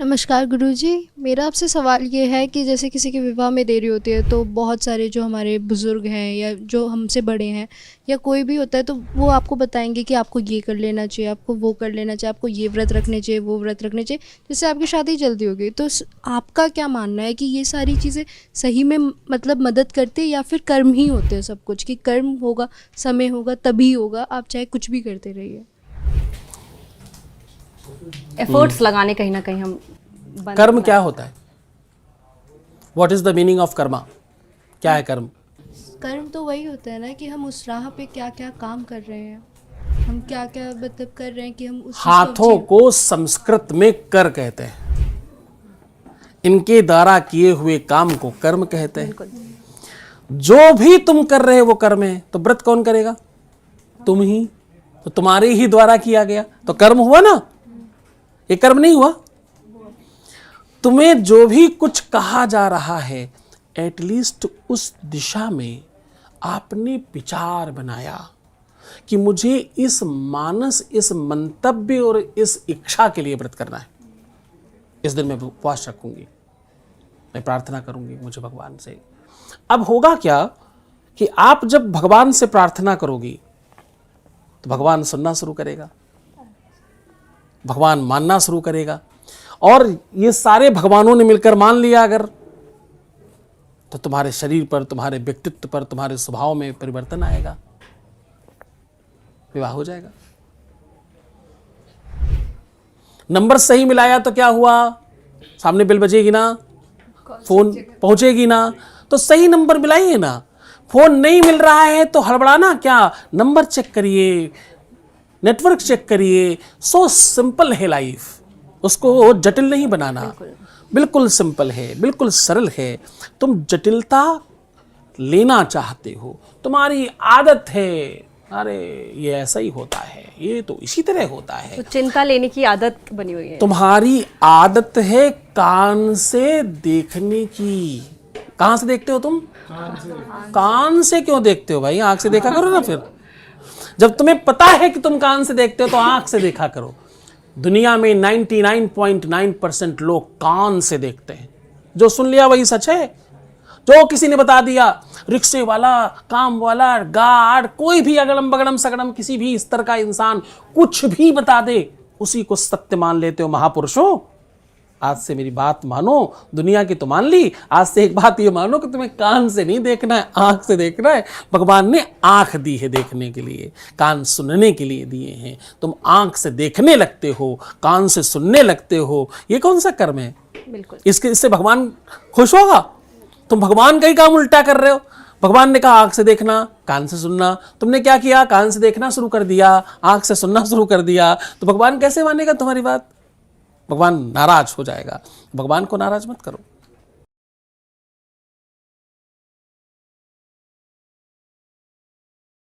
नमस्कार गुरुजी। मेरा आपसे सवाल ये है कि जैसे किसी की विवाह में देरी होती है तो बहुत सारे जो हमारे बुज़ुर्ग हैं या जो हमसे बड़े हैं या कोई भी होता है तो वो आपको बताएंगे कि आपको ये कर लेना चाहिए, आपको वो कर लेना चाहिए, आपको ये व्रत रखने चाहिए, वो व्रत रखने चाहिए, जिससे आपकी शादी जल्दी होगी। तो आपका क्या मानना है कि ये सारी चीज़ें सही में मतलब मदद करती है या फिर कर्म ही होते हैं सब कुछ, कि कर्म होगा, समय होगा, तभी होगा, आप चाहे कुछ भी करते रहिए? एफर्ट्स लगाने कहीं ना कहीं हम कर्म क्या होता है? What is the meaning of Karma? क्या है कर्म? कर्म तो वही होता है ना कि हम उस राह पे क्या क्या काम कर रहे हैं, हम क्या क्या मतलब कर रहे हैं कि हम उस चीज़ को हाथों achieve- को संस्कृत में कर कहते हैं। इनके द्वारा किए हुए काम को कर्म कहते हैं। जो भी तुम कर रहे हो वो कर्म है। तो व्रत कौन करेगा? तुम ही। तो तुम्हारे ही द्वारा किया गया तो कर्म हुआ ना? ये कर्म नहीं हुआ? तुम्हें जो भी कुछ कहा जा रहा है एटलीस्ट उस दिशा में आपने विचार बनाया कि मुझे इस मानस, इस मंतव्य और इस इच्छा के लिए व्रत करना है। इस दिन मैं उपवास रखूंगी, मैं प्रार्थना करूंगी मुझे भगवान से। अब होगा क्या कि आप जब भगवान से प्रार्थना करोगी तो भगवान सुनना शुरू करेगा, भगवान मानना शुरू करेगा। और ये सारे भगवानों ने मिलकर मान लिया अगर, तो तुम्हारे शरीर पर, तुम्हारे व्यक्तित्व पर, तुम्हारे स्वभाव में परिवर्तन आएगा, विवाह हो जाएगा। नंबर सही मिलाया तो क्या हुआ? सामने बिल बजेगी ना, फोन पहुंचेगी ना, तो सही नंबर मिलाइए ना। फोन नहीं मिल रहा है तो हड़बड़ाना क्या? नंबर चेक करिए, नेटवर्क चेक करिए। सो सिंपल है लाइफ, उसको जटिल नहीं बनाना। बिल्कुल सिंपल है, बिल्कुल सरल है। तुम जटिलता लेना चाहते हो, तुम्हारी आदत है, अरे ये ऐसा ही होता है, ये तो इसी तरह होता है। तो चिंता लेने की आदत बनी हुई है। तुम्हारी आदत है कान से देखने की। कहां से देखते हो तुम? कान से क्यों देखते हो भाई? आंख से देखा करो ना। फिर जब तुम्हें पता है कि तुम कान से देखते हो तो आंख से देखा करो। दुनिया में 99.9% लोग कान से देखते हैं। जो सुन लिया वही सच है। जो किसी ने बता दिया, रिक्शे वाला, काम वाला, गार्ड, कोई भी अगड़म बगड़म सगड़म किसी भी स्तर का इंसान कुछ भी बता दे, उसी को सत्य मान लेते हो महापुरुषों। आज से मेरी बात मानो, दुनिया की तो मान ली, आज से एक बात ये मानो कि तुम्हें कान से नहीं देखना है, आंख से देखना है। भगवान ने आंख दी है देखने के लिए, कान सुनने के लिए दिए हैं। तुम आंख से देखने लगते हो, कान से सुनने लगते हो, ये कौन सा कर्म है? बिल्कुल। इससे भगवान खुश होगा? तुम भगवान का ही काम उल्टा कर रहे हो। भगवान ने कहा आंख से देखना, कान से सुनना, तुमने क्या किया? कान से देखना शुरू कर दिया, आंख से सुनना शुरू कर दिया। तो भगवान कैसे मानेगा तुम्हारी बात? भगवान नाराज हो जाएगा। भगवान को नाराज मत करो।